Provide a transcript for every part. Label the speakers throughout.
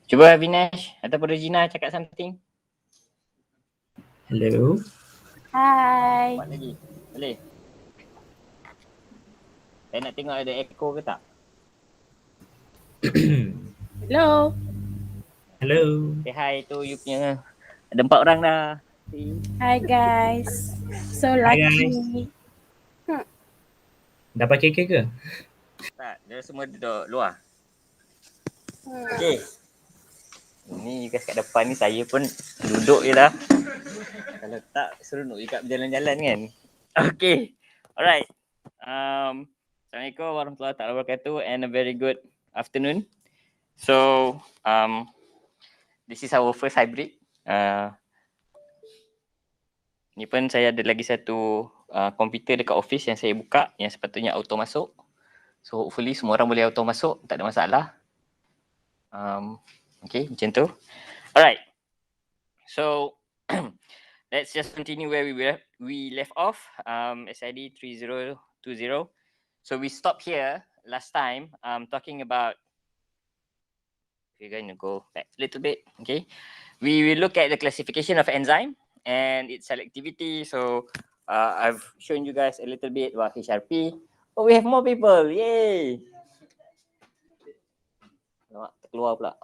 Speaker 1: Cuba Vinesh ataupun Regina cakap something.
Speaker 2: Hello.
Speaker 3: Hai.
Speaker 1: Buat lagi. Boleh? Saya nak tengok ada echo ke tak?
Speaker 3: Hello.
Speaker 2: Hello.
Speaker 1: Say hi tu you punya. Ada 4 orang dah. See?
Speaker 3: Hi guys. So
Speaker 2: Hi
Speaker 3: lucky.
Speaker 2: Dah pakai cake ke?
Speaker 1: Tak, dia semua duduk luar. Okay. Ni guys kat depan ni saya pun duduk je lah. Kalau tak seronok juga berjalan-jalan kan. Okay. Alright. Assalamualaikum warahmatullahi wabarakatuh and a very good afternoon. So, this is our first hybrid. Ni pun saya ada lagi satu komputer dekat office yang saya buka yang sepatutnya auto masuk. So hopefully semua orang boleh auto masuk, tak ada masalah. Okay, macam tu. Alright. So let's just continue where we left off. SID3020. So we stopped here last time talking about, we're going to go back a little bit, okay? We will look at the classification of enzyme and its selectivity. So I've shown you guys a little bit about HRP. Oh, we have more people. Yay! Nampak terkeluar pula.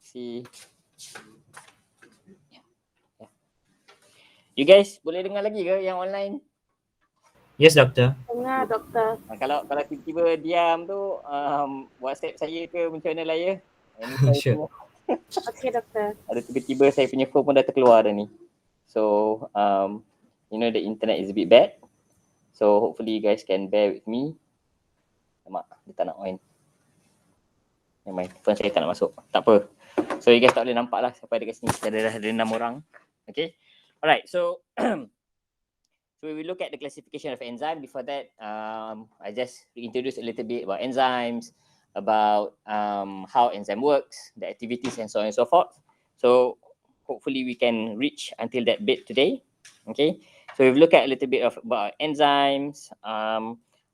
Speaker 1: See. You guys boleh dengar lagi ke yang online?
Speaker 2: Yes, doktor.
Speaker 3: Dengar doktor.
Speaker 1: Kalau tiba-tiba diam tu WhatsApp saya ke macam mana lah ya?
Speaker 2: Sure.
Speaker 3: Okay doktor.
Speaker 1: Ada tiba-tiba saya punya phone pun dah terkeluar dah ni. So you know the internet is a bit bad. So hopefully you guys can bear with me. Mak, dia tak nak main. Main phone saya tak nak masuk. Tak apa. So you guys tak boleh nampak lah siapa ada kat sini. Kita ada 6 orang. Okay. Alright. So so we look at the classification of enzyme. Before that, I just introduce a little bit about enzymes, about how enzyme works, the activities and so on and so forth. So hopefully we can reach until that bit today. Okay. So we've looked at a little bit about enzymes,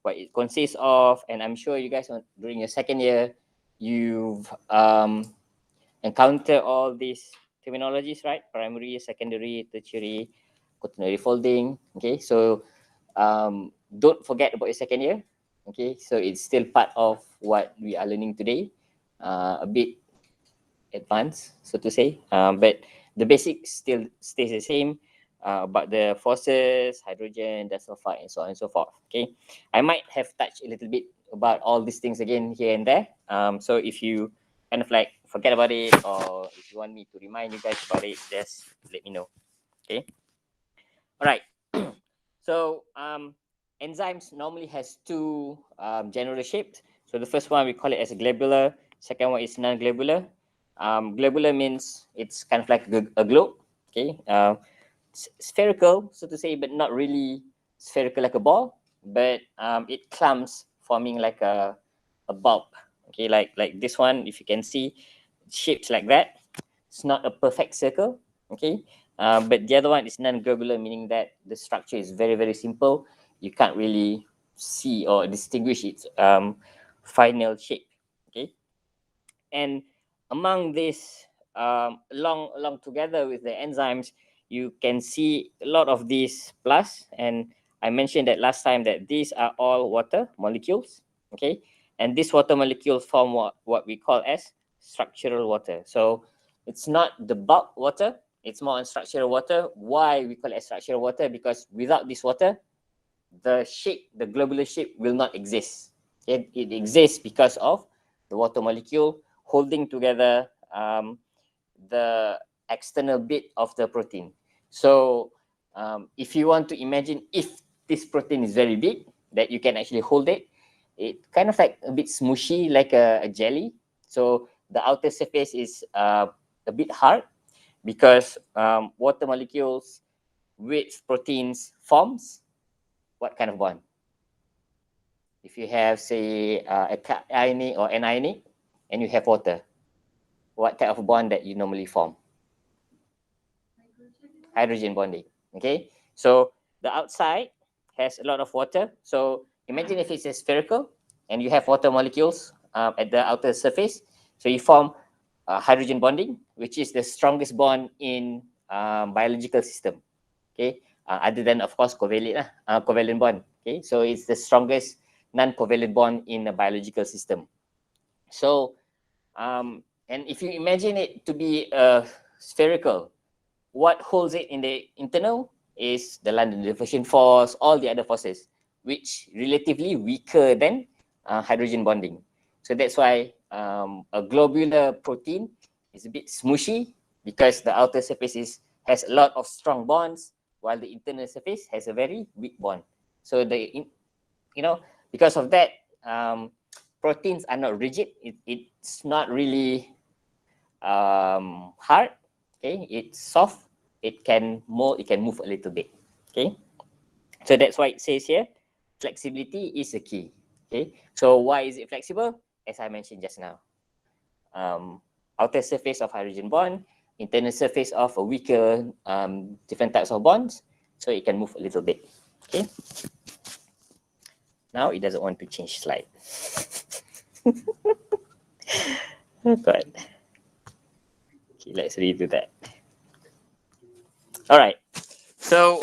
Speaker 1: what it consists of, and I'm sure you guys during your second year, you've encountered all these terminologies, right? Primary, secondary, tertiary, quaternary folding. Okay, so don't forget about your second year. Okay, so it's still part of what we are learning today, a bit advanced, so to say, but the basics still stays the same. About the forces, hydrogen, disulfide, and so on and so forth. Okay, I might have touched a little bit about all these things again here and there. So if you kind of like forget about it, or if you want me to remind you guys about it, just let me know. Okay. All right. So enzymes normally has two general shapes. So the first one we call it as a globular. Second one is non-globular. Globular means it's kind of like a globe. Okay. Spherical, so to say, but not really spherical like a ball, but it clumps, forming like a bulb. Okay, like this one, if you can see, shapes like that. It's not a perfect circle. Okay, but the other one is non-globular, meaning that the structure is very, very simple. You can't really see or distinguish its final shape. Okay, and among this, along together with the enzymes, you can see a lot of these plus, and I mentioned that last time that these are all water molecules, okay? And these water molecules form what we call as structural water. So it's not the bulk water, it's more on structural water. Why we call it structural water? Because without this water, the shape, the globular shape will not exist. It exists because of the water molecule holding together the external bit of the protein. So if you want to imagine if this protein is very big, that you can actually hold it, it kind of like a bit smushy, like a jelly. So the outer surface is a bit hard because water molecules with proteins forms what kind of bond? If you have, say, a cationic or anionic, and you have water, what type of bond that you normally form? Hydrogen bonding. Okay, so the outside has a lot of water. So imagine if it's a spherical and you have water molecules at the outer surface, So you form hydrogen bonding, which is the strongest bond in biological system. Okay, other than of course covalent bond. Okay, so it's the strongest non-covalent bond in a biological system. So and if you imagine it to be spherical, what holds it in the internal is the London diffusion force, all the other forces, which relatively weaker than hydrogen bonding. So that's why a globular protein is a bit smushy because the outer surface has a lot of strong bonds, while the internal surface has a very weak bond. So because of that, proteins are not rigid. It's not really hard. Okay, it's soft. It can move a little bit. Okay, so that's why it says here, flexibility is a key. Okay, so why is it flexible? As I mentioned just now, outer surface of hydrogen bond, internal surface of a weaker different types of bonds, so it can move a little bit. Okay, now it doesn't want to change slide. Oh God. Okay, let's redo that. All right. So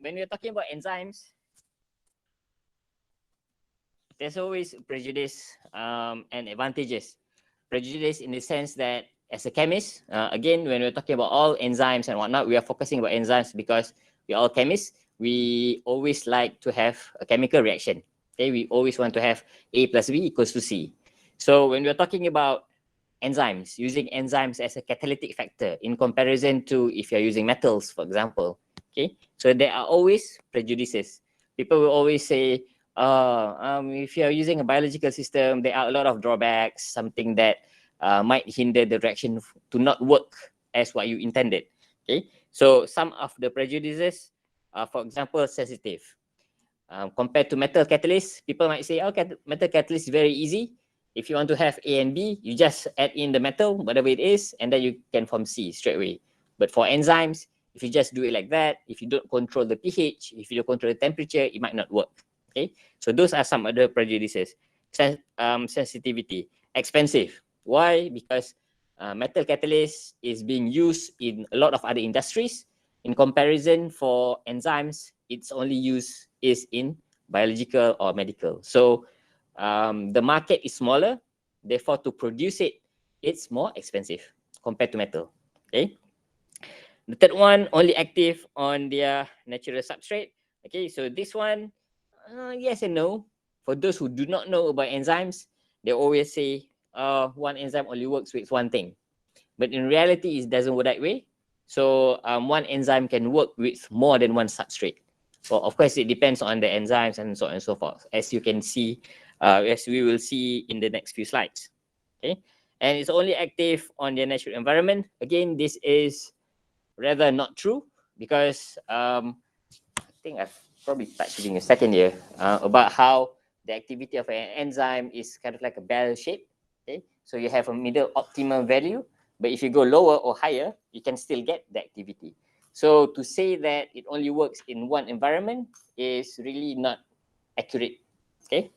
Speaker 1: when we're talking about enzymes, there's always prejudice and advantages. Prejudice in the sense that as a chemist, again, when we're talking about all enzymes and whatnot, we are focusing about enzymes because we're all chemists. We always like to have a chemical reaction. Okay, we always want to have A plus B equals to C. So when we're talking about enzymes, using enzymes as a catalytic factor in comparison to if you're using metals, for example. Okay, so there are always prejudices. People will always say, if you're using a biological system, there are a lot of drawbacks, something that might hinder the reaction to not work as what you intended. Okay, so some of the prejudices, for example, sensitive. Compared to metal catalyst, people might say, oh, metal catalyst is very easy. If you want to have A and B, you just add in the metal, whatever it is, and then you can form C straight away. But for enzymes, if you just do it like that, if you don't control the pH, if you don't control the temperature, it might not work. Okay, so those are some other prejudices. Sensitivity, expensive. Why? Because metal catalyst is being used in a lot of other industries. In comparison, for enzymes, its only use is in biological or medical. So the market is smaller, therefore to produce it, it's more expensive compared to metal. Okay. The third one, only active on their natural substrate. Okay, so this one, yes and no. For those who do not know about enzymes, they always say, one enzyme only works with one thing. But in reality, it doesn't work that way. So one enzyme can work with more than one substrate. Well, of course, it depends on the enzymes and so on and so forth, as you can see, as we will see in the next few slides. Okay, and it's only active on the natural environment. Again, this is rather not true because I think I've probably touched during the second year about how the activity of an enzyme is kind of like a bell shape. Okay, so you have a middle optimal value, but if you go lower or higher, you can still get the activity. So to say that it only works in one environment is really not accurate. Okay,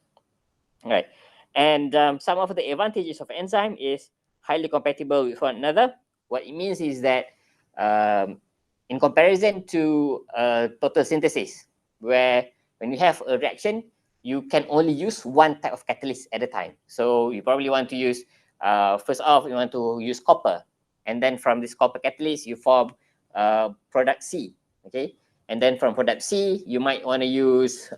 Speaker 1: all right. And some of the advantages of enzyme is highly compatible with one another. What it means is that in comparison to total synthesis, where when you have a reaction, you can only use one type of catalyst at a time. So you probably want to use, first off, you want to use copper. And then from this copper catalyst, you form product C, okay? And then from product C, you might want to use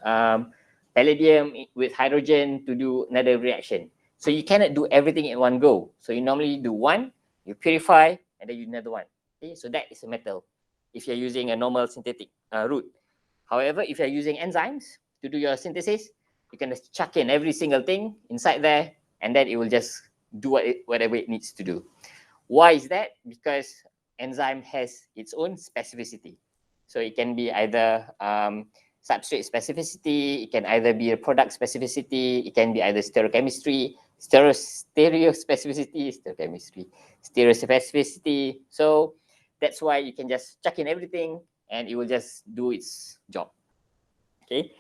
Speaker 1: palladium with hydrogen to do another reaction. So you cannot do everything in one go. So you normally do one, you purify, and then you do another one. Okay, so that is a metal if you're using a normal synthetic route. However, if you're using enzymes to do your synthesis, you can just chuck in every single thing inside there, and then it will just do whatever it needs to do. Why is that? Because enzyme has its own specificity. So it can be either substrate specificity, it can either be a product specificity, it can be either stereochemistry, stereo specificity. So that's why you can just chuck in everything and it will just do its job. Okay,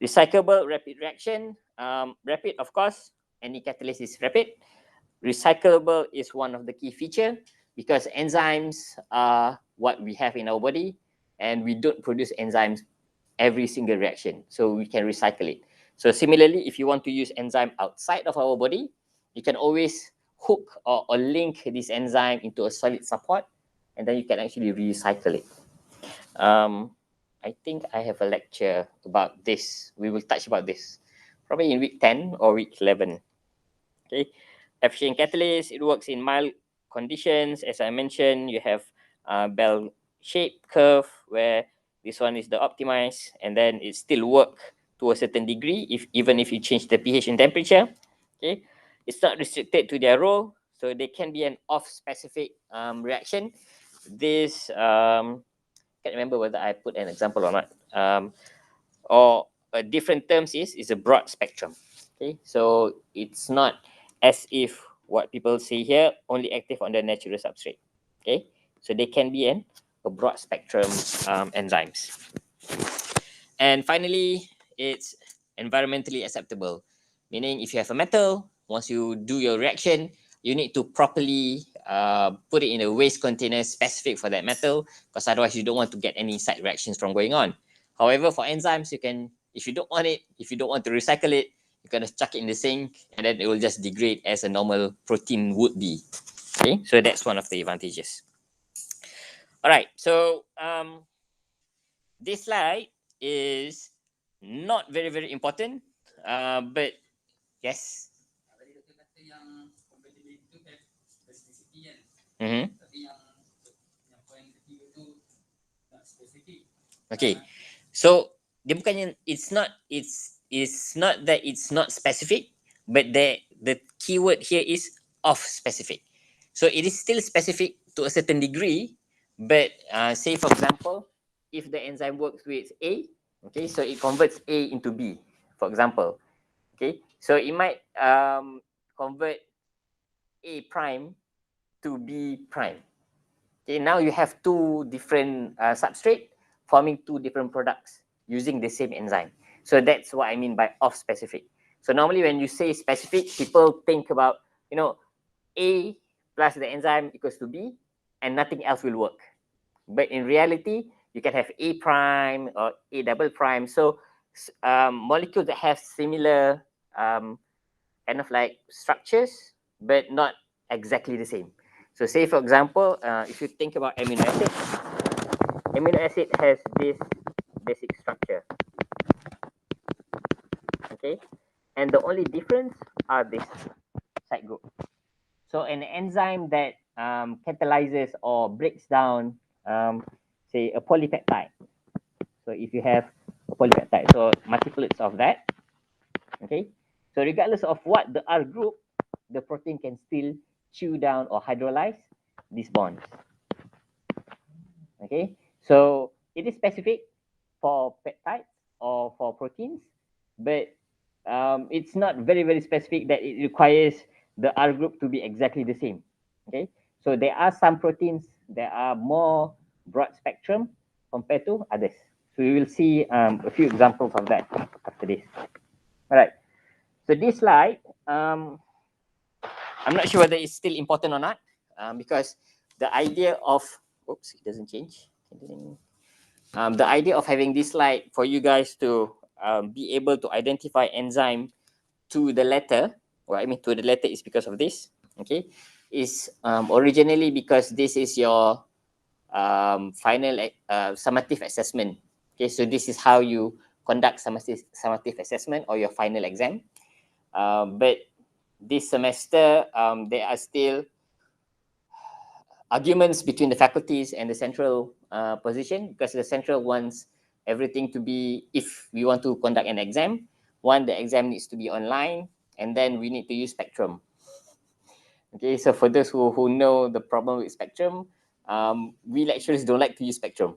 Speaker 1: recyclable rapid reaction. Rapid, of course, any catalyst is rapid. recyclable is one of the key feature because enzymes are what we have in our body, and we don't produce enzymes every single reaction, so we can recycle it. So similarly, if you want to use enzyme outside of our body, you can always hook or link this enzyme into a solid support, and then you can actually recycle it. I think I have a lecture about this. We will touch about this probably in week 10 or week 11. Okay, efficient catalyst, it works in mild conditions. As I mentioned, you have a bell-shaped curve where this one is the optimized, and then it still work to a certain degree even if you change the pH and temperature. Okay, it's not restricted to their role, so they can be an off-specific reaction. This can't remember whether I put an example or not. Or a different terms is a broad spectrum. Okay, so it's not as if what people say here only active on the natural substrate. Okay, so they can be a broad spectrum enzymes. And finally, it's environmentally acceptable, meaning if you have a metal, once you do your reaction, you need to properly put it in a waste container specific for that metal, because otherwise you don't want to get any side reactions from going on. However, for enzymes, you can, if you don't want it, if you don't want to recycle it, you can just chuck it in the sink, and then it will just degrade as a normal protein would be. Okay, so that's one of the advantages. All right, so this slide is not very, very important, but yes. Mm-hmm. Okay, so dia bukannya it's not that it's not specific, but the keyword here is off specific. So it is still specific to a certain degree, but say for example, if the enzyme works with A, okay, so it converts A into B, for example. Okay, so it might convert A prime to B prime. Okay, now you have two different substrate forming two different products using the same enzyme. So that's what I mean by off specific. So normally when you say specific, people think about, you know, A plus the enzyme equals to B and nothing else will work. But in reality, you can have A prime or A double prime. So molecules that have similar kind of like structures, but not exactly the same. So say for example, if you think about amino acid has this basic structure. Okay, and the only difference are this side group. So an enzyme that catalyzes or breaks down, say a polypeptide. So if you have a polypeptide, so multiplets of that. Okay, so regardless of what the R group, the protein can still chew down or hydrolyze these bonds. Okay, so it is specific for peptides or for proteins, but it's not very, very specific that it requires the R group to be exactly the same. Okay, so there are some proteins that are more broad spectrum compared to others. So we will see a few examples of that after this. All right, so this slide, I'm not sure whether it's still important or not, because the idea of, oops, it doesn't change. The idea of having this slide for you guys to be able to identify enzyme to the letter, or I mean to the letter is because of this, okay, is originally because this is your final summative assessment. Okay, so this is how you conduct summative assessment or your final exam. But this semester, there are still arguments between the faculties and the central position, because the central wants everything to be, if we want to conduct an exam, one, the exam needs to be online, and then we need to use Spectrum. Okay, so for those who know the problem with Spectrum, we lecturers don't like to use Spectrum.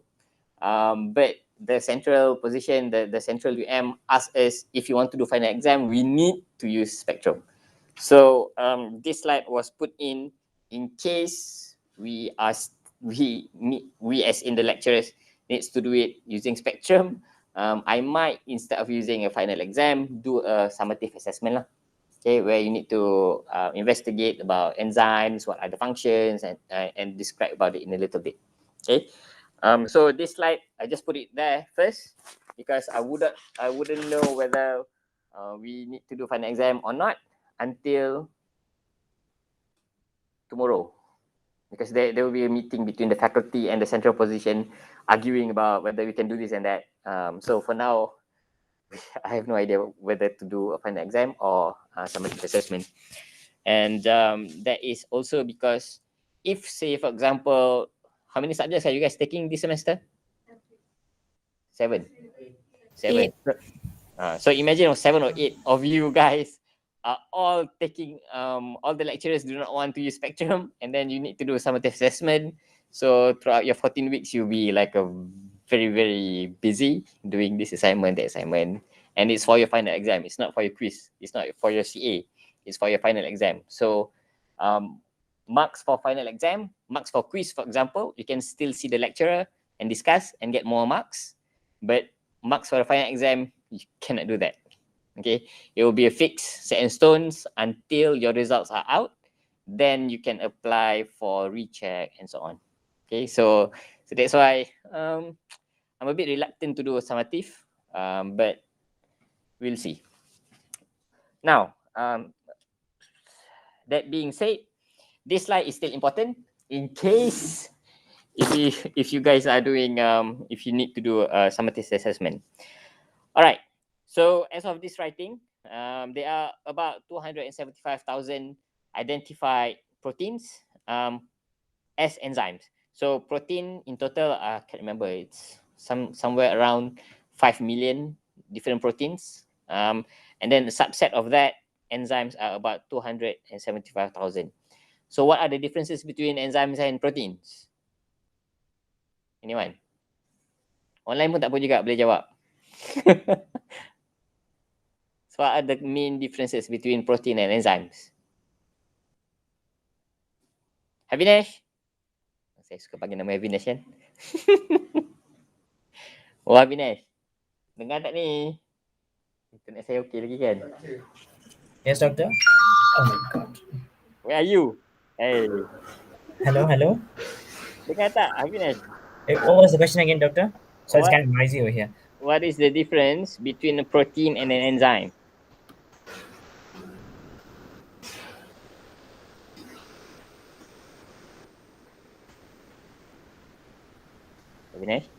Speaker 1: But the central position, the central UM asks us, if you want to do final exam, we need to use Spectrum. So this slide was put in case we as in the lecturers needs to do it using Spectrum. I might, instead of using a final exam, do a summative assessment lah. okay, where you need to investigate about enzymes, what are the functions, and describe about it in a little bit. Okay, so this slide I just put it there first because I wouldn't know whether we need to do final exam or not until tomorrow, because there will be a meeting between the faculty and the central position arguing about whether we can do this and that. So for now, I have no idea whether to do a final exam or summative assessment. And that is also because if, say, for example, how many subjects are you guys taking this semester? Seven.
Speaker 3: Eight.
Speaker 1: So imagine 7 or 8 of you guys are all taking, all the lecturers do not want to use spectrum, and then you need to do a summative assessment. So throughout your 14 weeks, you'll be like a very, very busy doing this assignment, that assignment. And it's for your final exam. It's not for your quiz. It's not for your CA. It's for your final exam. So marks for final exam, marks for quiz, for example, you can still see the lecturer and discuss and get more marks. But marks for the final exam, you cannot do that. Okay, it will be a fix, set in stones until your results are out. Then you can apply for recheck and so on. Okay, so that's why I'm a bit reluctant to do a summative, but we'll see. Now, that being said, this slide is still important in case if you guys are doing if you need to do a summative assessment. All right. So as of this writing, there are about 275,000 identified proteins as enzymes. So protein in total, I can't remember. It's somewhere around 5 million different proteins. And then a subset of that, enzymes are about 275,000. So what are the differences between enzymes and proteins? Anyone? Online pun tak apa juga boleh jawab. So what are the main differences between protein and enzymes? Havinesh? Saya suka panggil nama Havinesh kan? Oh Havinesh, dengar tak ni? Internet saya okey lagi kan?
Speaker 2: Yes, doctor. Oh my god.
Speaker 1: Where are you? Hey,
Speaker 2: Hello.
Speaker 1: dengar tak Havinesh?
Speaker 2: What was the question again, doctor? So it's
Speaker 1: What?
Speaker 2: kind of noisy over here.
Speaker 1: What is the difference between a protein and an enzyme? Havinesh?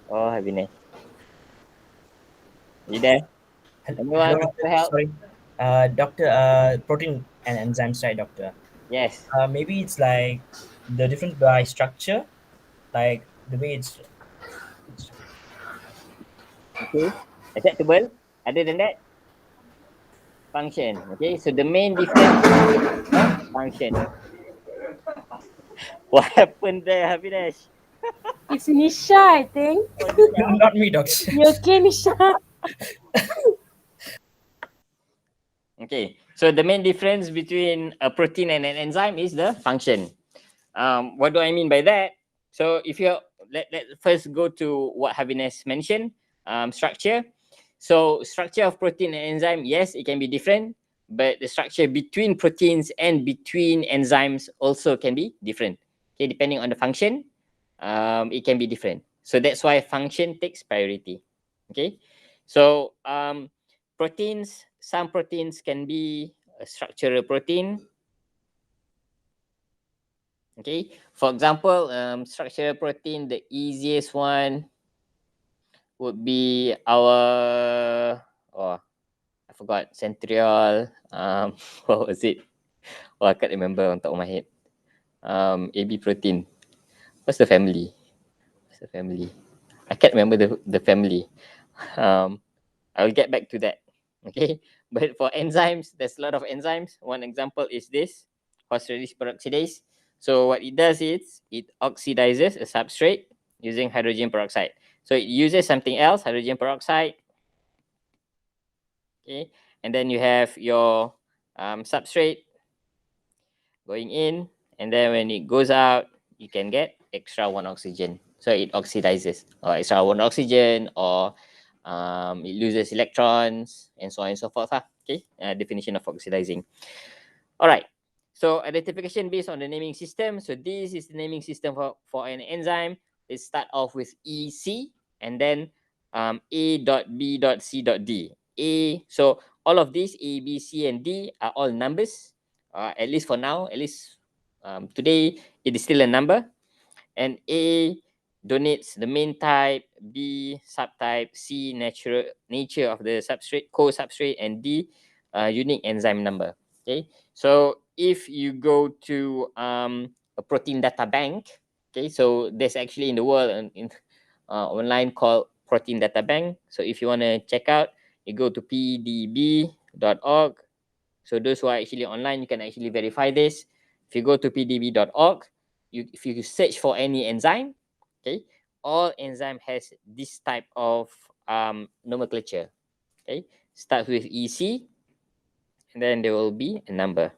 Speaker 1: Oh, Havinesh. You there? Anyone want to help?
Speaker 2: Sorry. Doctor, protein and enzymes, right, doctor?
Speaker 1: Yes.
Speaker 2: Maybe it's like the difference by structure, like the way it's
Speaker 1: Okay. Acceptable. Other than that, function. Okay. So the main difference, function. What happened there, Havinesh?
Speaker 3: It's Nisha, I think.
Speaker 2: not me, doctor.
Speaker 3: You okay, Nisha?
Speaker 1: Okay. So the main difference between a protein and an enzyme is the function. What do I mean by that? So if you let first go to what Havinesh mentioned, structure. So structure of protein and enzyme, yes, it can be different, but the structure between proteins and between enzymes also can be different. Okay, depending on the function, it can be different. So that's why function takes priority. Okay, so proteins, some proteins can be a structural protein. Okay, for example, structural protein, the easiest one would be our, oh, I forgot, centriole. What was it? Oh, I can't remember on top of my head. AB protein. What's the family? I can't remember the family. I'll get back to that. Okay, but for enzymes, there's a lot of enzymes. One example is this phosphatase peroxidase. So what it does is it oxidizes a substrate using hydrogen peroxide. So it uses something else, hydrogen peroxide. Okay, and then you have your substrate going in, and then when it goes out, you can get extra 1 oxygen. So it oxidizes, or extra 1 oxygen, or it loses electrons, and so on and so forth. Okay, definition of oxidizing. All right. So identification based on the naming system. So this is the naming system for an enzyme. Let's start off with EC and then A.B.C.D. So all of these A, B, C, and D are all numbers. At least for now, at least today, it is still a number. And A donates the main type, B subtype, C nature of the substrate, co-substrate, and D unique enzyme number. Okay, so if you go to a protein data bank, okay, so there's actually in the world online called protein data bank. So if you want to check out, you go to pdb.org. So those who are actually online, you can actually verify this. If you go to pdb.org, if you search for any enzyme, okay, all enzyme has this type of nomenclature. Okay, start with EC, and then there will be a number.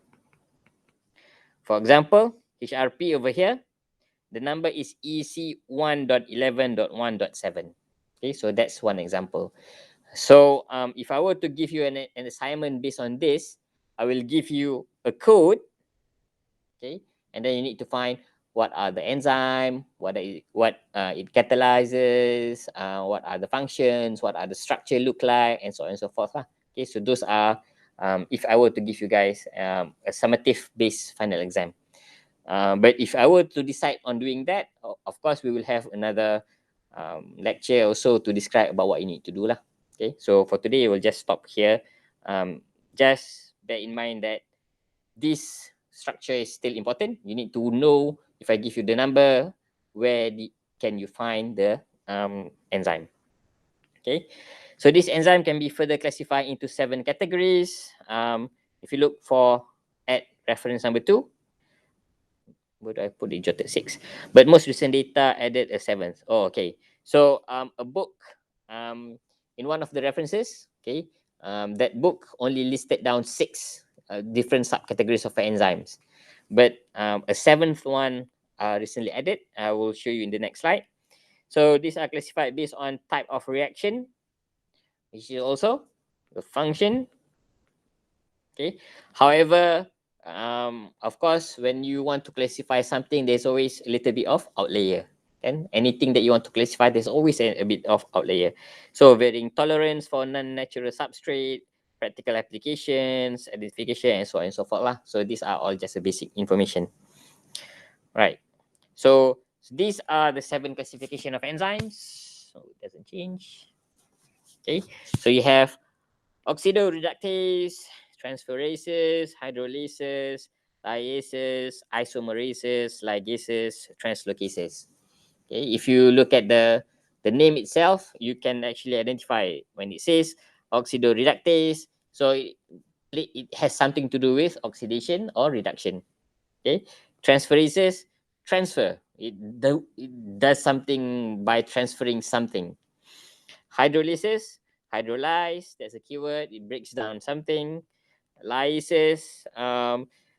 Speaker 1: For example, HRP over here, the number is EC1.11.1.7. Okay, so that's one example. So if I were to give you an assignment based on this, I will give you a code, okay, and then you need to find what are the enzyme, what it catalyzes, what are the functions, what are the structure look like, and so on and so forth. Okay, so those are if I were to give you guys a summative based final exam. But if I were to decide on doing that, of course we will have another lecture also to describe about what you need to do lah. Okay, so for today we'll just stop here. Just bear in mind that this structure is still important. You need to know, if I give you the number, where can you find the enzyme. Okay, so this enzyme can be further classified into 7 categories. If you look at reference number 2, where do I put it? Jotted 6, but most recent data added a 7th. Oh, okay. So a book in one of the references, okay, that book only listed down 6 different subcategories of enzymes, but a 7th one recently added. I will show you in the next slide. So these are classified based on type of reaction, which is also the function. Okay, however, of course, when you want to classify something, there's always a little bit of outlier. And anything that you want to classify, there's always a bit of outlier. So varying tolerance for non-natural substrate, practical applications, identification, and so on and so forth lah. So these are all just a basic information. Right. So these are the 7 classification of enzymes. So it doesn't change. Okay. So you have oxidoreductase, transferases, hydrolases, lyases, isomerases, ligases, translocases. Okay, if you look at the name itself, you can actually identify when it says oxidoreductase. So it has something to do with oxidation or reduction. Okay, transferases, transfer. It does something by transferring something. Hydrolysis, hydrolyze, that's a keyword. It breaks down something. Lysis,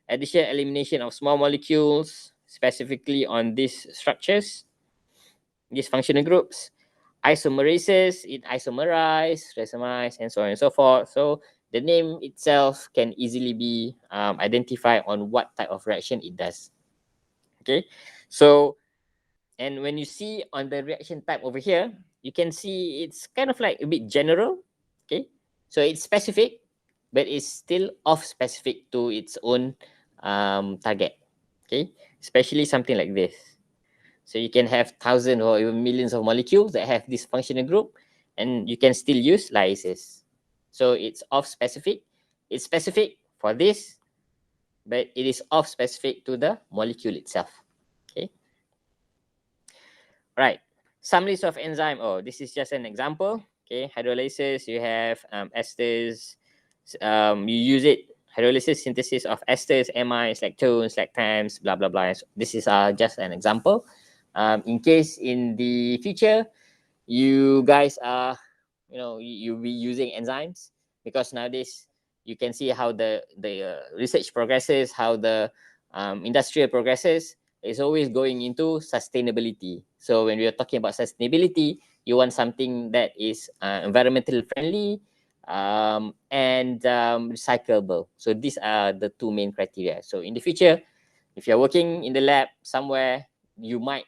Speaker 1: addition, elimination of small molecules, specifically on these structures, these functional groups. Isomerases, it isomerize, racemize, and so on and so forth. So the name itself can easily be identified on what type of reaction it does. Okay, so and when you see on the reaction type over here, you can see it's kind of like a bit general. Okay, so it's specific, but it's still off specific to its own target. Okay, especially something like this. So you can have thousands or even millions of molecules that have this functional group, and you can still use lysis. So it's off specific. It's specific for this, but it is off specific to the molecule itself. Okay. Right. Some list of enzyme. Oh, this is just an example. Okay, hydrolysis. You have esters. You use it. Hydrolysis, synthesis of esters, amides, lactones, lactams, blah blah blah. So this is just an example. In case in the future, you guys are, you'll be using enzymes, because nowadays you can see how the research progresses, how the industrial progresses. Is always going into sustainability. So when we are talking about sustainability, You want something that is environmentally friendly and recyclable. So these are the two main criteria. So in the future, if you're working in the lab somewhere, you might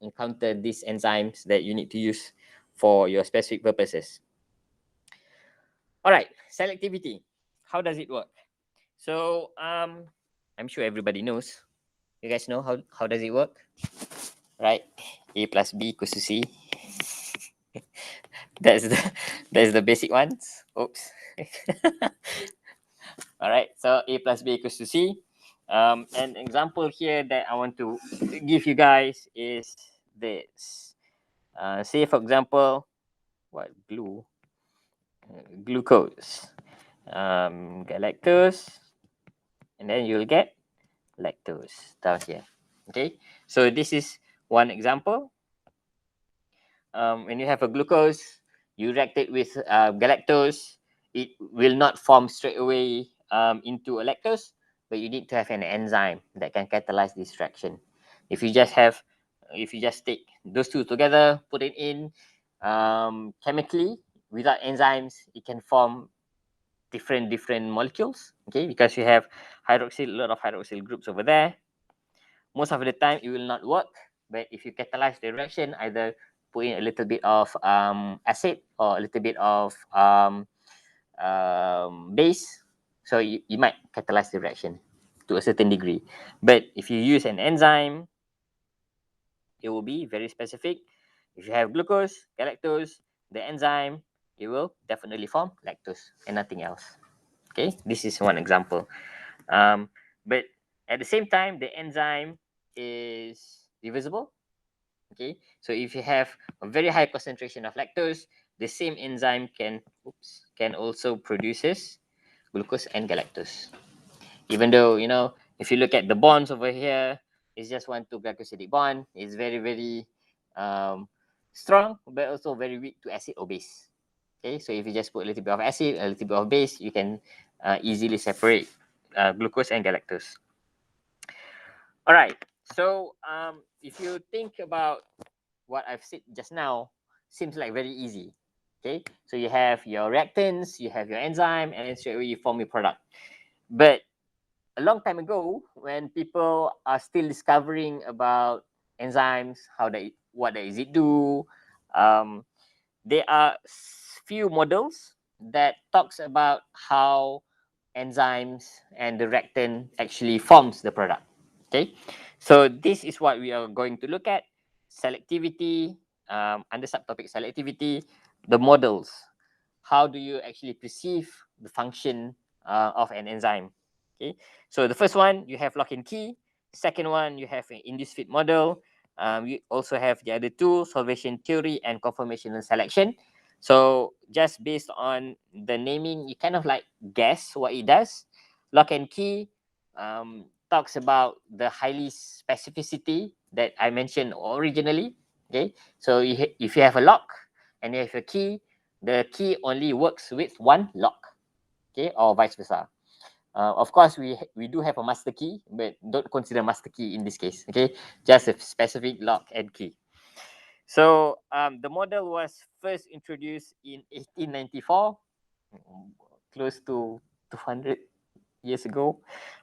Speaker 1: encounter these enzymes that you need to use for your specific purposes. All right, selectivity. How does it work? So I'm sure everybody knows. You guys know how does it work? Right? A plus B equals to C. That's the that's the basic ones. Oops. All right. So A plus B equals to C. An example here that I want to give you guys is this. Say for example, what glue? Glucose. Get lactose, and then you'll get lactose down here. Okay. So this is one example. When you have a glucose, you react it with galactose, it will not form straight away into a lactose, but you need to have an enzyme that can catalyze this reaction. If you just have, if you just take those two together, put it in chemically without enzymes, it can form different molecules. Okay, because you have hydroxyl, a lot of hydroxyl groups over there. Most of the time, it will not work. But if you catalyze the reaction, either put in a little bit of acid or a little bit of base, so you might catalyze the reaction to a certain degree. But if you use an enzyme, it will be very specific. If you have glucose, galactose, the enzyme, it will definitely form lactose and nothing else. Okay, this is one example. But at the same time, the enzyme is reversible. Okay, so if you have a very high concentration of lactose, the same enzyme can also produces glucose and galactose. Even though, you know, if you look at the bonds over here, it's just 1,2 glycosidic bond. It's very strong, but also very weak to acid or base. Okay, so if you just put a little bit of acid, a little bit of base, you can easily separate glucose and galactose. All right. So if you think about what I've said just now, seems like very easy. Okay. So you have your reactants, you have your enzyme, and then straight away you form your product. But a long time ago, when people are still discovering about enzymes, what does it do, there are few models that talks about how enzymes and the reactant actually forms the product. Okay, so this is what we are going to look at: selectivity, under subtopic selectivity, the models. How do you actually perceive the function of an enzyme? Okay, so the first one, you have lock and key. Second one, you have an induced fit model. You also have the other two, solvation theory and conformational selection. So just based on the naming, you kind of like guess what it does. Lock and key talks about the highly specificity that I mentioned originally. Okay, so if you have a lock and you have a key, the key only works with one lock. Okay, or vice versa. Of course, we do have a master key, but don't consider master key in this case. Okay, just a specific lock and key. So the model was first introduced in 1894, close to 200 years ago,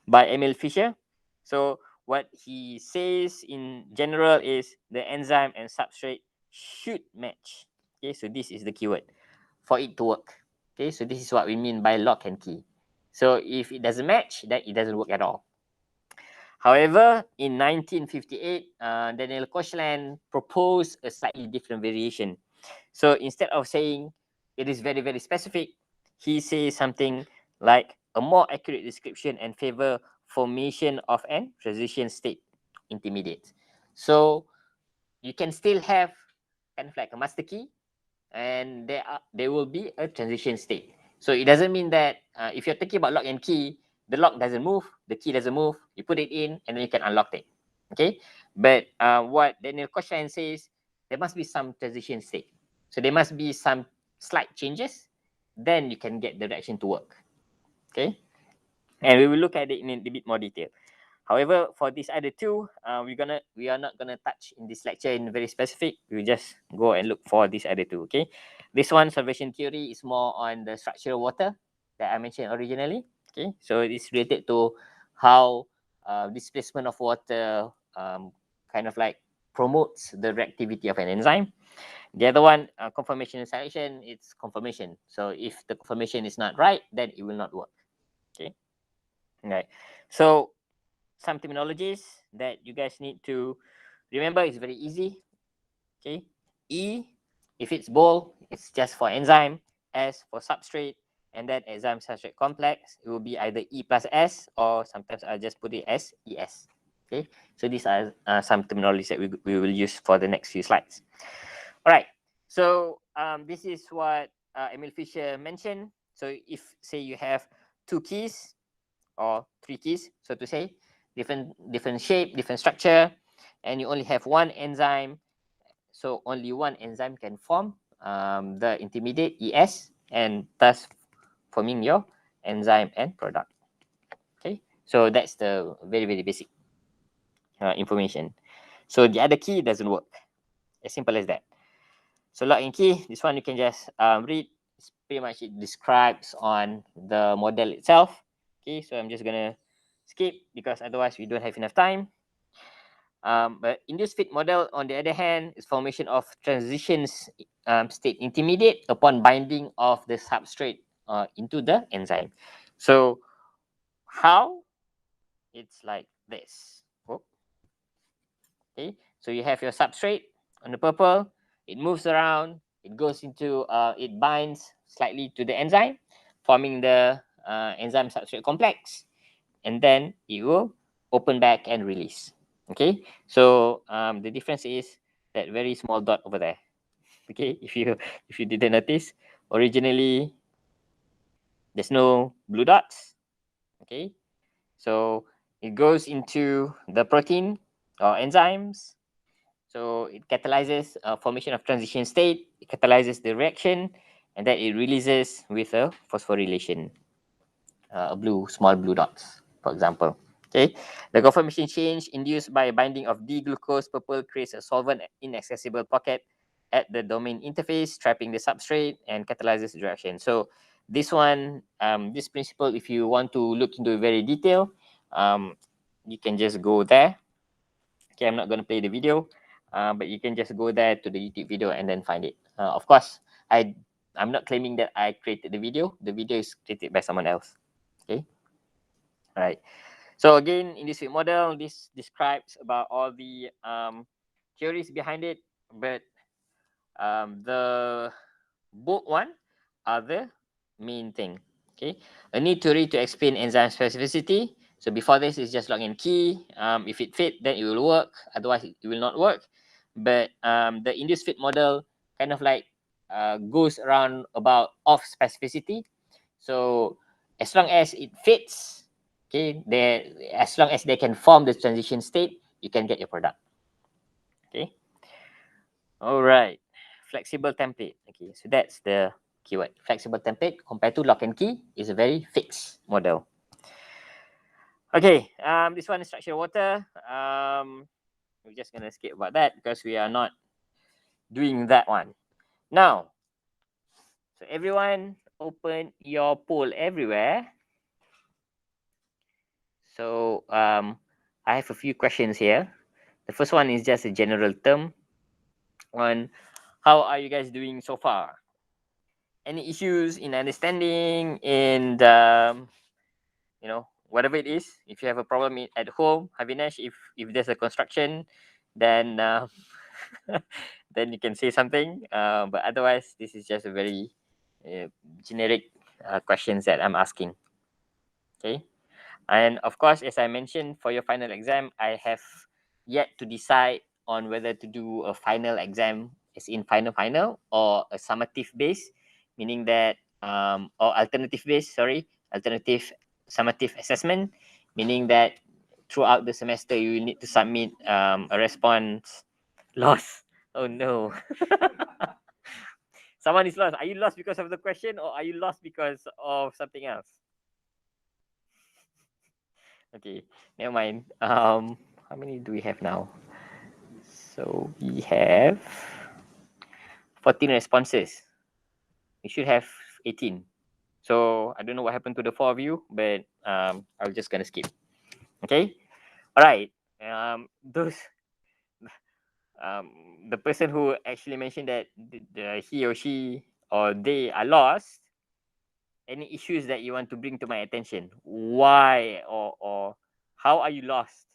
Speaker 1: by Emil Fischer. So what he says in general is the enzyme and substrate should match. Okay, so this is the keyword for it to work. Okay, so this is what we mean by lock and key. So if it doesn't match, then it doesn't work at all. However, in 1958, Daniel Koshland proposed a slightly different variation. So instead of saying it is very specific, he says something like a more accurate description and favor formation of an transition state intermediate. So you can still have kind of like a master key, and there will be a transition state. So it doesn't mean that if you're thinking about lock and key, the lock doesn't move, the key doesn't move, you put it in and then you can unlock it. Okay, but what Daniel Koshland says, there must be some transition state. So there must be some slight changes, then you can get the reaction to work. Okay, and we will look at it in a bit more detail. However, for these other two, we are not gonna touch in this lecture in very specific. We just go and look for these other two. Okay, this one, solvation theory, is more on the structure of water that I mentioned originally. Okay, so it's related to how displacement of water kind of like promotes the reactivity of an enzyme. The other one, conformation and selection, it's conformation. So if the conformation is not right, then it will not work. Okay, right. So some terminologies that you guys need to remember is very easy. Okay, E, if it's bold, it's just for enzyme. S for substrate, and then enzyme substrate complex, it will be either E plus S, or sometimes I'll just put it as ES. Okay, so these are some terminologies that we will use for the next few slides. All right, so this is what Emil Fisher mentioned. So if say you have two keys or three keys, so to say, different shape, different structure, and you only have one enzyme, so only one enzyme can form the intermediate ES, and thus forming your enzyme and product. Okay, so that's the very basic information. So the other key doesn't work, as simple as that. So lock and key, this one you can just read. It's pretty much, it describes on the model itself. Okay, so I'm just gonna skip because otherwise we don't have enough time. But induced fit model, on the other hand, is formation of transitions state intermediate upon binding of the substrate into the enzyme. So how? It's like this. Oh, okay, so you have your substrate on the purple. It moves around. It goes into, it binds slightly to the enzyme, forming the enzyme substrate complex, and then it will open back and release. Okay, so the difference is that very small dot over there. Okay, if you didn't notice, originally there's no blue dots. Okay, so it goes into the protein or enzymes. So it catalyzes formation of transition state, it catalyzes the reaction, and then it releases with a phosphorylation, small blue dots, for example. Okay, the conformation change induced by binding of D-glucose purple creates a solvent inaccessible pocket at the domain interface, trapping the substrate and catalyzes the reaction. So this one, this principle, if you want to look into very detail, you can just go there. Okay, I'm not going to play the video, but you can just go there to the YouTube video and then find it. Of course, I'm not claiming that I created the video. The video is created by someone else. Okay, all right. So again, in this model, this describes about all the theories behind it, but the book one are the main thing. Okay, a need to read to explain enzyme specificity. So before this is just log and key. If it fit, then it will work. Otherwise, it will not work. But the induced fit model kind of like goes around about off specificity. So as long as it fits, okay, as long as they can form the transition state, you can get your product. Okay. All right. Flexible template. Okay, so that's the keyword. Flexible template compared to lock and key is a very fixed model. Okay, this one is structured water. We're just gonna skip about that because we are not doing that one. Now, so everyone open your poll everywhere. So I have a few questions here. The first one is just a general term on how are you guys doing so far? Any issues in understanding, in whatever it is. If you have a problem at home, Havinesh, if there's a construction, then then you can say something. But otherwise, this is just a very generic questions that I'm asking. Okay, and of course, as I mentioned, for your final exam, I have yet to decide on whether to do a final exam, as in final, or a summative base, meaning that or alternative base. Sorry, alternative summative assessment, meaning that throughout the semester you need to submit a response. Lost. Oh no. Someone is lost. Are you lost because of the question, or are you lost because of something else? Okay, never mind. How many do we have now? So we have 14 responses. We should have 18. So I don't know what happened to the 4 of you, but I'm just gonna skip. Okay. All right. Those the person who actually mentioned that he or she or they are lost. Any issues that you want to bring to my attention? Why or how are you lost?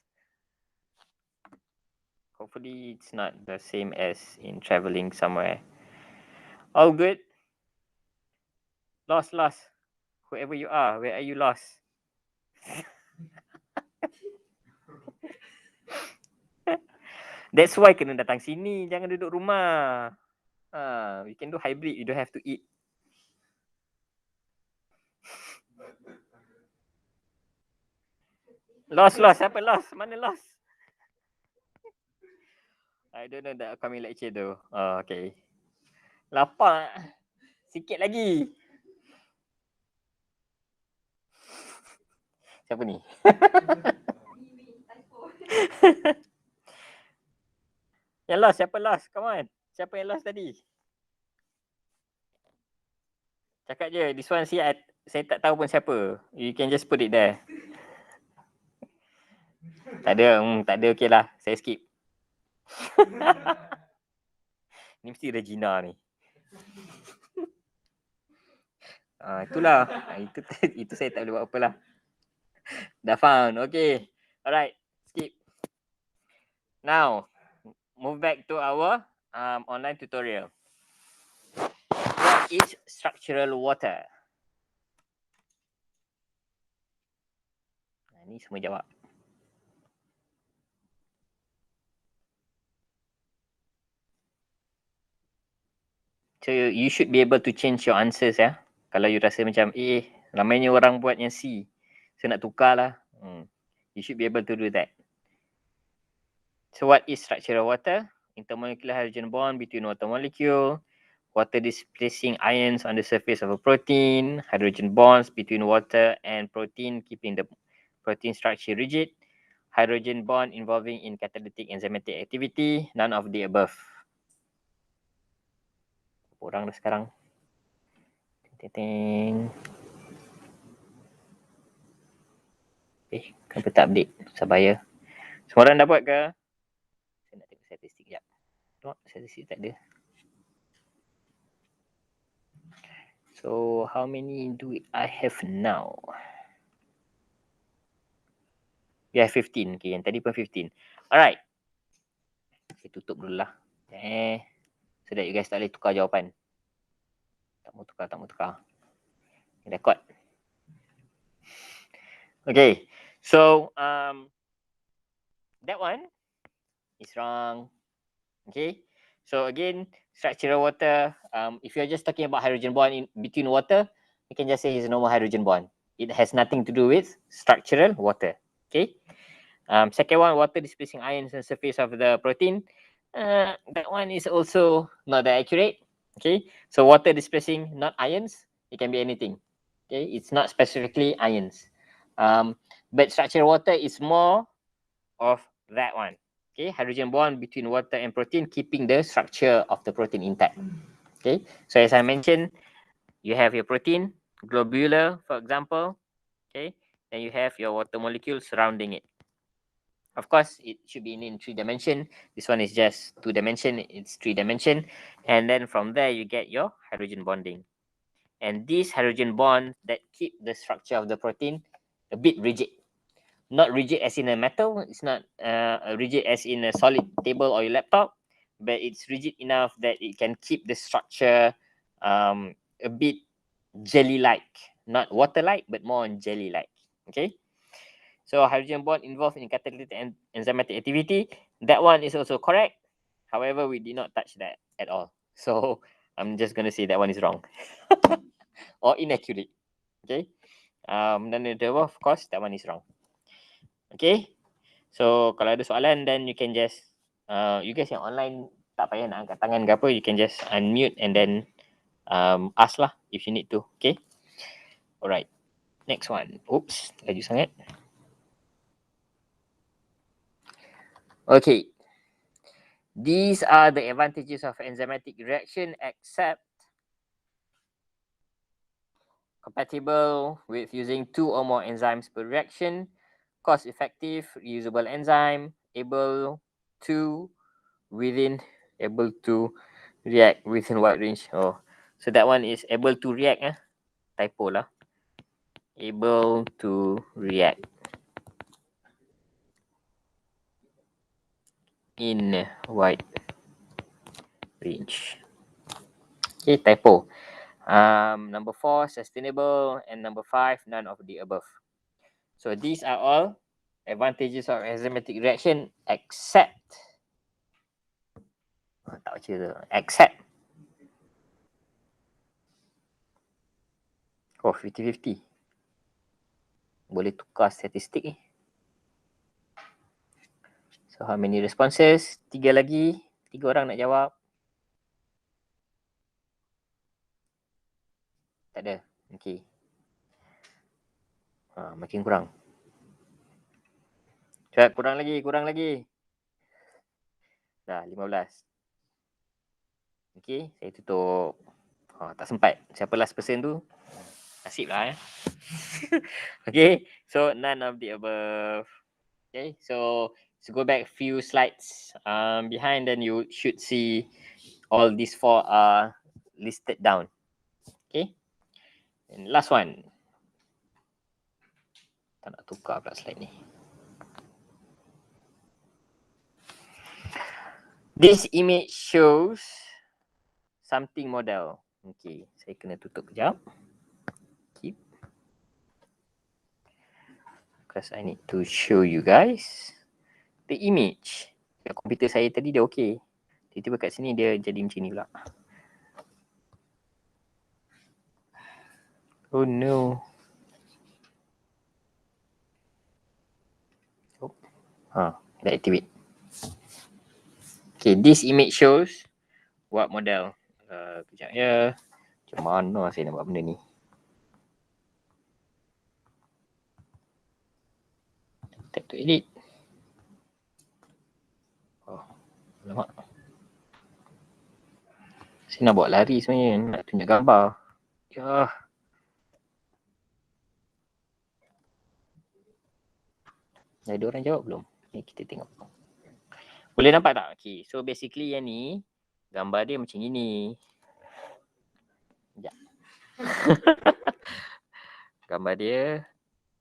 Speaker 1: Hopefully, it's not the same as in traveling somewhere. All good. Lost. Whoever you are, where are you lost? That's why kena datang sini, jangan duduk rumah. We can do hybrid. You don't have to eat. Lost. Siapa lost? Mana lost? I don't know the upcoming lecture tu. Oh, okay. Lapar. Sikit lagi. Siapa ni? Yang lost, siapa lost? Come on. Siapa yang lost tadi? Cakap je, this one saya tak tahu pun siapa. You can just put it there. Tak ada, okey lah. Saya skip. Ni mesti Regina ni. Itulah. Itu saya tak boleh buat apa lah. Dah found. Okay. Alright. Skip. Now, move back to our online tutorial. What is structural water? Ni semua jawab. So you should be able to change your answers ya. Kalau you rasa macam ramainya orang buat yang C, saya nak tukar lah. You should be able to do that. So what is structural water? Intermolecular hydrogen bond between water molecule, water displacing ions on the surface of a protein, hydrogen bonds between water and protein keeping the protein structure rigid, hydrogen bond involving in catalytic enzymatic activity, none of the above. Orang dah sekarang. Kenapa tak update? Sabar ya. Semua orang dah buat ke? Saya nak tengok statistik sekejap. Tengok statistik tak ada. So, how many do I have now? We have 15. Okay, yang tadi pun 15. Alright. Saya tutup dulu lah. So that you guys tak boleh tukar jawapan. Tak mau tukar. Record. Okay. So, that one is wrong. Okay. So again, structural water, if you're just talking about hydrogen bond in between water, you can just say it's a normal hydrogen bond. It has nothing to do with structural water. Okay. Second one, water displacing ions on the surface of the protein. That one is also not that accurate. Okay. So water displacing, not ions. It can be anything. Okay. It's not specifically ions. But structural water is more of that one. Okay, hydrogen bond between water and protein, keeping the structure of the protein intact. Okay, so as I mentioned, you have your protein, globular, for example. Okay, then you have your water molecule surrounding it. Of course, it should be in 3 dimension. This one is just 2 dimension. It's 3 dimension, and then from there you get your hydrogen bonding. And these hydrogen bonds that keep the structure of the protein a bit rigid. Not rigid as in a metal, it's not rigid as in a solid table or your laptop, but it's rigid enough that it can keep the structure a bit jelly-like, not water-like, but more on jelly-like. Okay, so hydrogen bond involved in catalytic and enzymatic activity, that one is also correct. However, we did not touch that at all, so I'm just going to say that one is wrong or inaccurate. Okay, then the above, of course, that one is wrong. Okay, so kalau ada soalan, then you can just you guys yang online tak payah nak angkat tangan ke apa, you can just unmute and then ask lah if you need to. Okay, alright, next one. Oops, laju sangat. Okay. These are the advantages of enzymatic reaction except compatible with using 2 or more enzymes per reaction, cost effective, reusable enzyme, able to react within wide range. Oh, so that one is able to react. Typo lah. Able to react in wide range. Okay, typo. Number 4, sustainable, and number 5, none of the above. So these are all advantages of enzymatic reaction except tak baca tu. Except. Oh, 50-50. Boleh tukar statistik ni. So how many responses? 3 lagi. 3 orang nak jawab. Tak ada. Okay. Makin kurang. Cepat, kurang lagi. Dah, 15. Okay, saya tutup. Tak sempat. Siapa last person tu? Nasib lah. Okay, so none of the above. Okay, so go back few slides behind, then you should see all these 4 are listed down. Okay, and last one. Tak nak tukar pula slide ni. This image shows something model. Okay, saya kena tutup kejap. Keep. Because I need to show you guys the image. Kat komputer saya tadi dia okay. Tiba-tiba kat sini dia jadi macam ni pula. Oh no. Oh. Dah activate. Okay, this image shows what model. Kejap ya. Macam mana saya nak buat benda ni? Tap to edit. Oh, alamak. Saya nak buat lari sebenarnya. Nak tunjuk gambar. Ya. Dah ada orang jawab belum? Ni kita tengok. Boleh nampak tak? Okay, so basically yang ni gambar dia macam ini. Sekejap. Gambar dia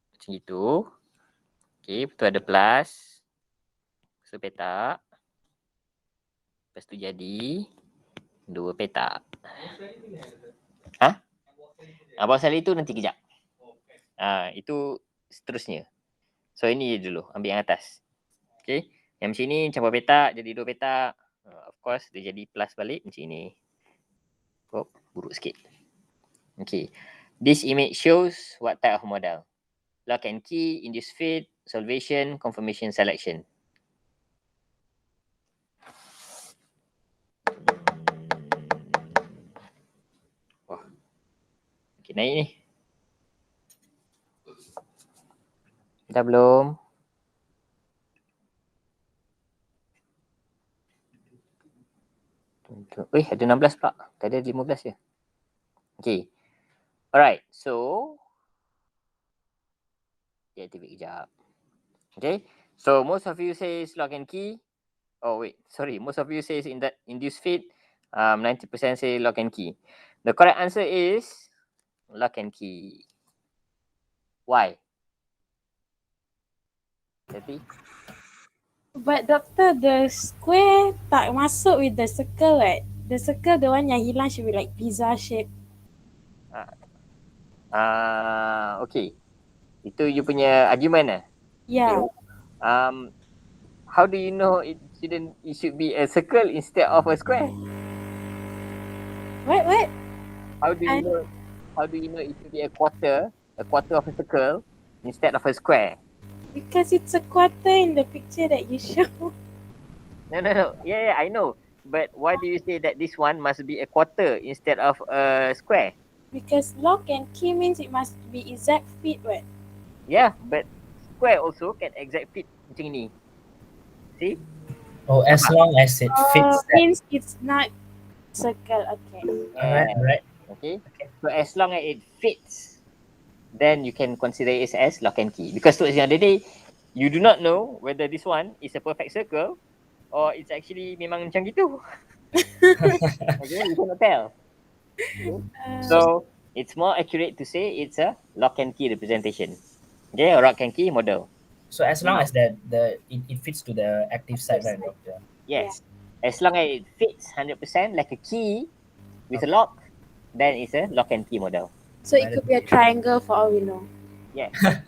Speaker 1: macam itu. Okay, betul ada plus. So petak. Lepas tu jadi 2 petak. Bawah sekali tu nanti kejap. Itu seterusnya. So ini dulu, ambil yang atas. Okay, yang macam ni campur petak jadi 2 petak. Of course dia jadi plus balik macam ni. Oh, buruk sikit. Okay, this image shows what type of model. Lock and key, induced fit, solvation, confirmation selection. Wah. Okay, naik ni. Dah belum? Ada 16 pula. Tadi ada 15 je. Okay. Alright, so activate kejap. Okay, so most of you says lock and key. Oh wait, sorry. Most of you says in that induced fit. 90% say lock and key. The correct answer is lock and key. Why? Jadi?
Speaker 3: But doctor, the square tak masuk with the circle, right? The circle, the one yang hilang should be like pizza shape.
Speaker 1: Okay. Itu you punya argument
Speaker 3: Yeah.
Speaker 1: Okay. How do you know it should be a circle instead of a square?
Speaker 3: What?
Speaker 1: How do you know it should be a quarter of a circle instead of a square?
Speaker 3: Because it's a quarter in the picture that you show.
Speaker 1: No. Yeah, I know. But why do you say that this one must be a quarter instead of a square?
Speaker 3: Because lock and key means it must be exact fit, right?
Speaker 1: Yeah, but square also can exact fit macam ni. See?
Speaker 2: Oh, as long as it fits that.
Speaker 3: Means it's not circle. Okay.
Speaker 2: Alright,
Speaker 1: Yeah.
Speaker 2: alright.
Speaker 1: Okay.
Speaker 2: Okay.
Speaker 1: So as long as it fits, then you can consider it as lock and key. Because towards the end of the day, you do not know whether this one is a perfect circle or it's actually memang macam gitu. Okay, you cannot tell. Okay. So it's more accurate to say it's a lock and key representation. Okay, or lock and key model.
Speaker 2: So as long
Speaker 1: Now,
Speaker 2: as it fits to the active side, right, doctor?
Speaker 3: Yeah.
Speaker 1: yes, as long as it fits 100% like a key with a
Speaker 2: Okay.
Speaker 1: lock, then it's a lock and key model.
Speaker 3: So it could be a triangle for all we know,
Speaker 1: Yes.
Speaker 3: or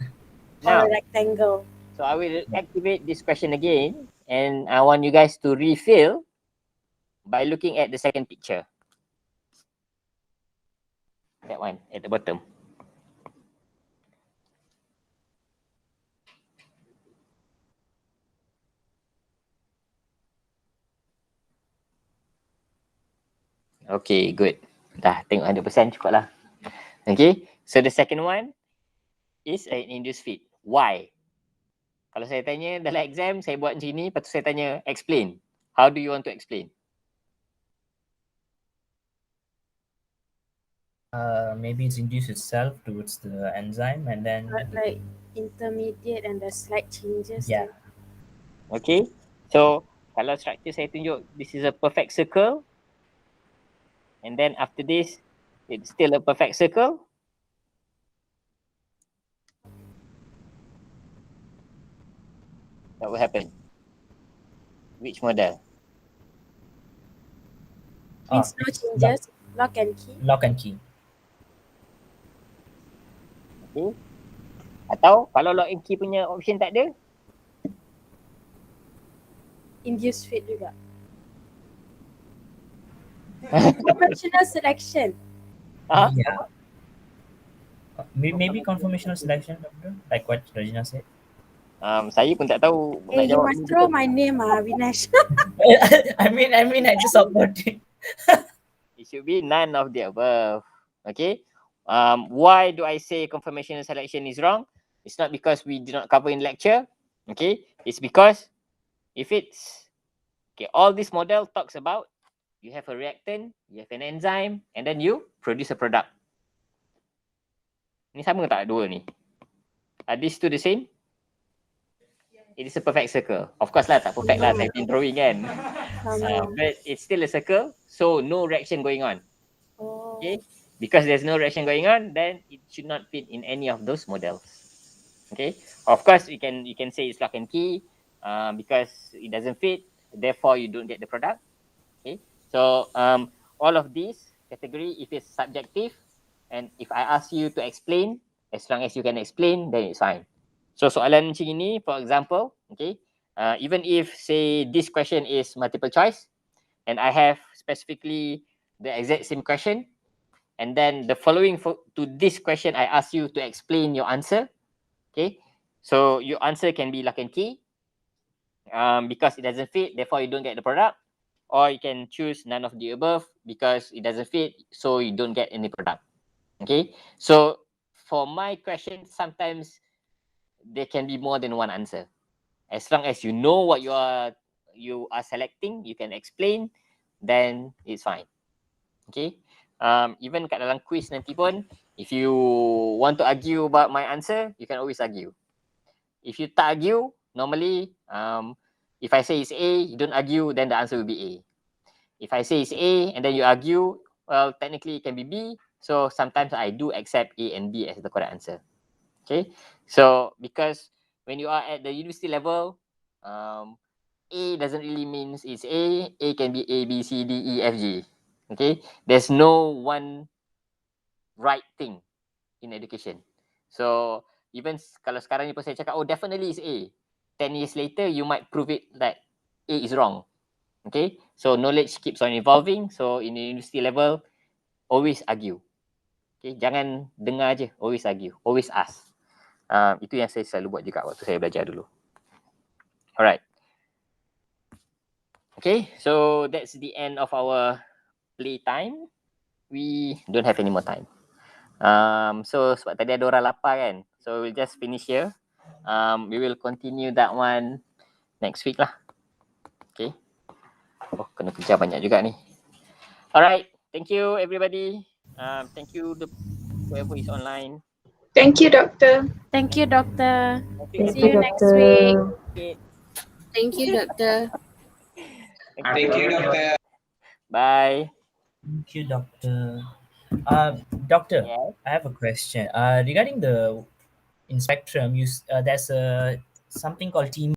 Speaker 3: a
Speaker 1: Now,
Speaker 3: rectangle.
Speaker 1: so I will activate this question again, and I want you guys to refill by looking at the second picture. That one at the bottom. Okay, good. Dah tengok 100% cukup lah. Okay, so the second one is an induced fit. Why? Kalau saya tanya dalam exam, saya buat macam ni, lepas tu saya tanya, explain. How do you want to explain?
Speaker 2: Maybe it's induced itself towards the enzyme, and then
Speaker 3: Like intermediate and the slight changes.
Speaker 2: yeah.
Speaker 1: Okay, so kalau structure saya tunjuk, this is a perfect circle, and then after this, it's still a perfect circle. What will happen? Which model?
Speaker 3: Means no
Speaker 2: It's
Speaker 3: changes. Lock and key.
Speaker 2: lock and key.
Speaker 1: Okay. Atau kalau lock and key punya option tak ada,
Speaker 3: Induced fit juga. Conventional selection.
Speaker 1: ah,
Speaker 2: Yeah. Maybe conformational selection, doctor, like what Regina said.
Speaker 1: saya pun tak tahu nak
Speaker 3: You
Speaker 1: jawab
Speaker 3: must
Speaker 1: ni.
Speaker 3: throw my name, Vinesh.
Speaker 2: I mean, I just support it.
Speaker 1: It should be none of the above. Okay. Why do I say confirmational selection is wrong? It's not because we did not cover in lecture. Okay. It's because if it's okay, all this model talks about you have a reactant, you have an enzyme, and then you produce a product. Ni sama tak dua ni? Are these two the same? It is a perfect circle. Of course lah, tak perfect lah. Saya been drawing kan. But it's still a circle, so no reaction going on.
Speaker 3: Oh.
Speaker 1: Okay, because there's no reaction going on, then it should not fit in any of those models. Okay, of course you can say it's lock and key because it doesn't fit, therefore you don't get the product. Okay, so all of these category, if it's subjective, and if I ask you to explain, as long as you can explain, then it's fine. So soalan macam ini, for example, okay, even if say this question is multiple choice, and I have specifically the exact same question, and then the following to this question, I ask you to explain your answer. Okay, so your answer can be lock and key because it doesn't fit, therefore you don't get the product, or you can choose none of the above because it doesn't fit, so you don't get any product. Okay, so for my question, sometimes there can be more than one answer. As long as you know what you are selecting, you can explain, then it's fine. Okay, even kat dalam quiz nanti pun, if you want to argue about my answer, you can always argue. If you tak argue, normally if I say it's A, you don't argue, then the answer will be A. If I say it's A and then you argue, well, technically it can be B. So sometimes I do accept A and B as the correct answer. Okay, so because when you are at the university level, A doesn't really mean it's A. A can be A, B, C, D, E, F, G. Okay, there's no one right thing in education. So even kalau sekarang ni pun saya cakap, oh definitely it's A. 10 years later, you might prove it that A is wrong. Okay, so knowledge keeps on evolving. So in the university level, always argue. Okay, jangan dengar je, always argue, always ask. Itu yang saya selalu buat juga waktu saya belajar dulu. Alright. Okay, so that's the end of our playtime. We don't have any more time. So sebab tadi ada orang lapar kan, so we'll just finish here. We will continue that one next week lah. Okay. Oh, kena kerja banyak juga ni. Alright, thank you everybody. Thank you whoever is online.
Speaker 4: Thank you, doctor.
Speaker 3: Thank you, doctor.
Speaker 1: Thank
Speaker 3: See you next week.
Speaker 5: Thank you, doctor.
Speaker 6: Thank you, doctor.
Speaker 1: Bye.
Speaker 2: Thank you, doctor. Doctor,
Speaker 1: Yes.
Speaker 2: I have a question. Regarding the in spectrum, there's something called team